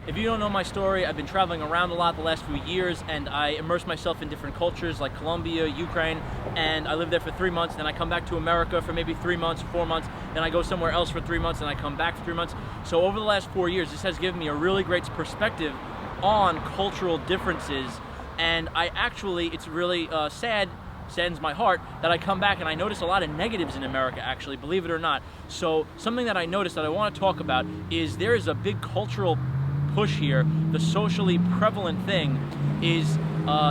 if you don't know my story, I've been traveling around a lot the last few years, and I immerse myself in different cultures like Colombia, Ukraine, and I live there for 3 months, then I come back to America for maybe 3 months, 4 months, then I go somewhere else for 3 months, and I come back for 3 months. So over the last 4 years, this has given me a really great perspective on cultural differences, and it's really saddens my heart that I come back and I notice a lot of negatives in America, actually, believe it or not. So something that I noticed that I want to talk about is there is a big cultural push here. The socially prevalent thing is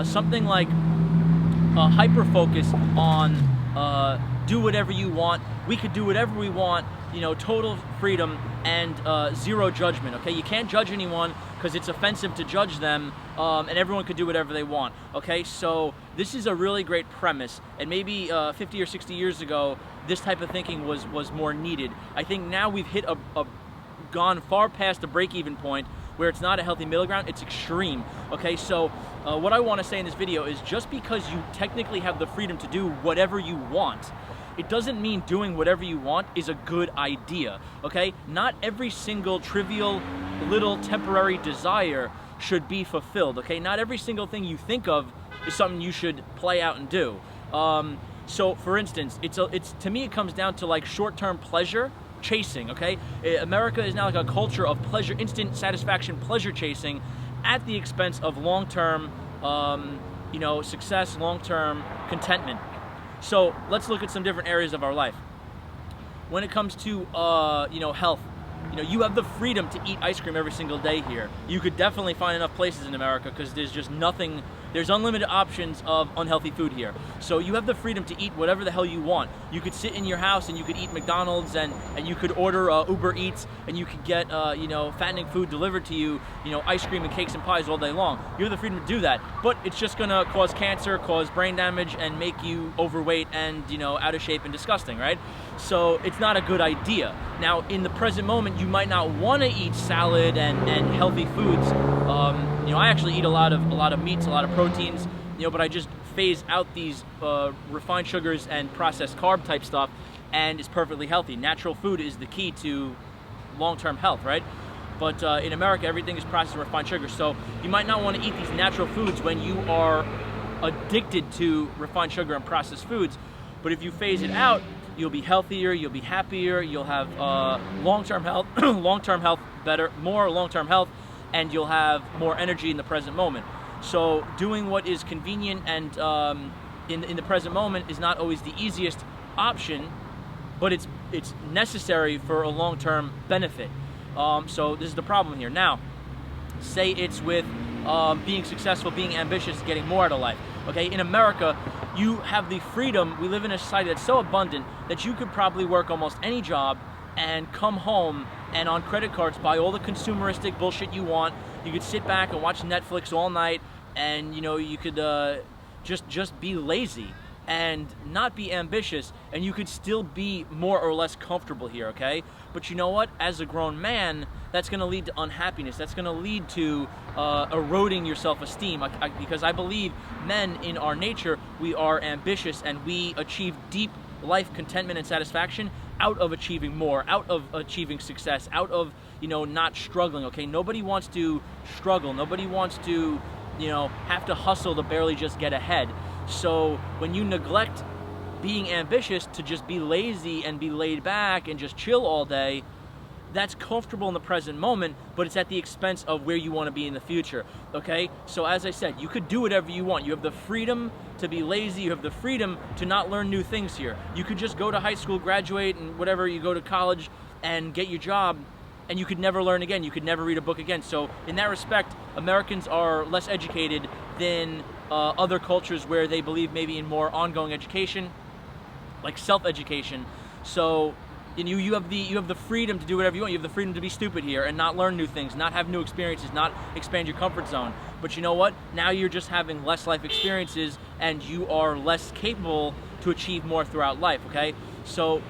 something like a hyper focus on do whatever you want. We could do whatever we want, total freedom and zero judgment. Okay, you can't judge anyone because it's offensive to judge them, and everyone could do whatever they want. Okay, so this is a really great premise, and maybe 50 or 60 years ago, this type of thinking was more needed. I think now we've gone far past the break-even point where it's not a healthy middle ground, it's extreme. Okay, so what I want to say in this video is just because you technically have the freedom to do whatever you want, it doesn't mean doing whatever you want is a good idea, okay? Not every single trivial little temporary desire should be fulfilled, okay? Not every single thing you think of is something you should play out and do. So for instance, to me it comes down to like short-term pleasure chasing, okay? America is now like a culture of pleasure, instant satisfaction, pleasure chasing at the expense of long-term, success, long-term contentment. So let's look at some different areas of our life. When it comes to, health, you have the freedom to eat ice cream every single day here. You could definitely find enough places in America because there's just nothing, there's unlimited options of unhealthy food here. So you have the freedom to eat whatever the hell you want. You could sit in your house and you could eat McDonald's and you could order Uber Eats and you could get, fattening food delivered to you, ice cream and cakes and pies all day long. You have the freedom to do that, but it's just gonna cause cancer, cause brain damage, and make you overweight and, out of shape and disgusting, right? So it's not a good idea. Now, in the present moment, you might not want to eat salad and healthy foods. I actually eat a lot of meats, a lot of proteins, but I just phase out these refined sugars and processed carb type stuff, and it's perfectly healthy. Natural food is the key to long-term health, right? But in America, everything is processed and refined sugar, so you might not want to eat these natural foods when you are addicted to refined sugar and processed foods. But if you phase it out, you'll be healthier, you'll be happier, you'll have long-term health, more long-term health, and you'll have more energy in the present moment. So doing what is convenient and in the present moment is not always the easiest option, but it's necessary for a long-term benefit. So this is the problem here. Now, say it's with being successful, being ambitious, getting more out of life. Okay, in America, you have the freedom. We live in a society that's so abundant that you could probably work almost any job and come home and on credit cards buy all the consumeristic bullshit you want. You could sit back and watch Netflix all night, and you could just be lazy and not be ambitious, and you could still be more or less comfortable here, okay? But you know what? As a grown man, that's going to lead to unhappiness. That's going to lead to eroding your self-esteem, because I believe men in our nature, we are ambitious and we achieve deep life contentment and satisfaction out of achieving more, out of achieving success, out of, not struggling, okay? Nobody wants to struggle. Nobody wants to, have to hustle to barely just get ahead. So when you neglect being ambitious to just be lazy and be laid back and just chill all day, that's comfortable in the present moment, but it's at the expense of where you want to be in the future, okay? So as I said, you could do whatever you want. You have the freedom to be lazy. You have the freedom to not learn new things here. You could just go to high school, graduate, and whatever, you go to college and get your job, and you could never learn again. You could never read a book again. So in that respect, Americans are less educated than other cultures where they believe maybe in more ongoing education, like self-education. So you have the freedom to do whatever you want. You have the freedom to be stupid here and not learn new things, not have new experiences, not expand your comfort zone. But you know what? Now you're just having less life experiences and you are less capable to achieve more throughout life, okay? So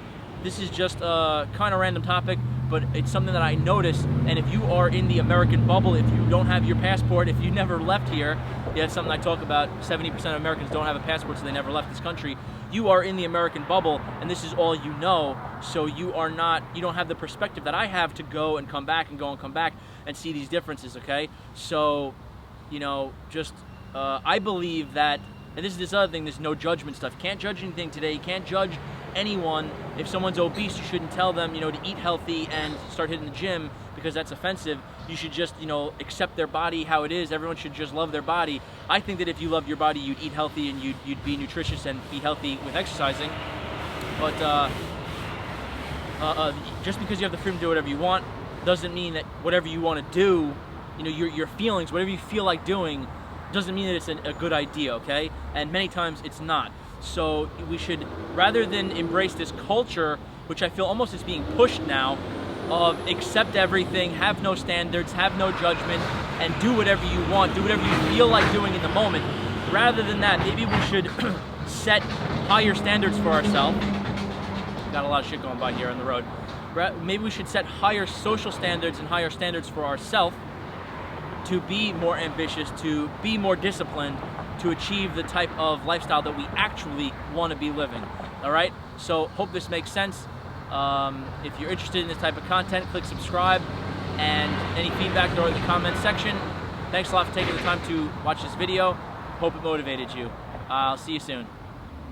this is just a kind of random topic, but it's something that I noticed. And if you are in the American bubble, if you don't have your passport, if you never left here, it's something I talk about. 70% of Americans don't have a passport, so they never left this country. You are in the American bubble, and this is all you know, so you don't have the perspective that I have to go and come back and go and come back. and see these differences, okay? So, you know, just, I believe that, and this is this other thing, this no judgment stuff. You can't judge anything today. You can't judge anyone. If someone's obese, you shouldn't tell them, you know, to eat healthy and start hitting the gym, because that's offensive. You should just, you know, accept their body how it is. Everyone should just love their body. I think that if you loved your body, you'd eat healthy and you'd be nutritious and be healthy with exercising. But just because you have the freedom to do whatever you want doesn't mean that whatever you want to do, you know, your feelings, whatever you feel like doing, doesn't mean that it's a good idea, okay? And many times it's not. So we should, rather than embrace this culture, which I feel almost is being pushed now, of accept everything, have no standards, have no judgment, and do whatever you want, do whatever you feel like doing in the moment. Rather than that, maybe we should set higher standards for ourselves. Got a lot of shit going by here on the road. Maybe we should set higher social standards and higher standards for ourselves to be more ambitious, to be more disciplined, to achieve the type of lifestyle that we actually want to be living. All right? So hope this makes sense. If you're interested in this type of content, click subscribe, and any feedback, throw it in the comments section. Thanks a lot for taking the time to watch this video. Hope it motivated you. I'll see you soon.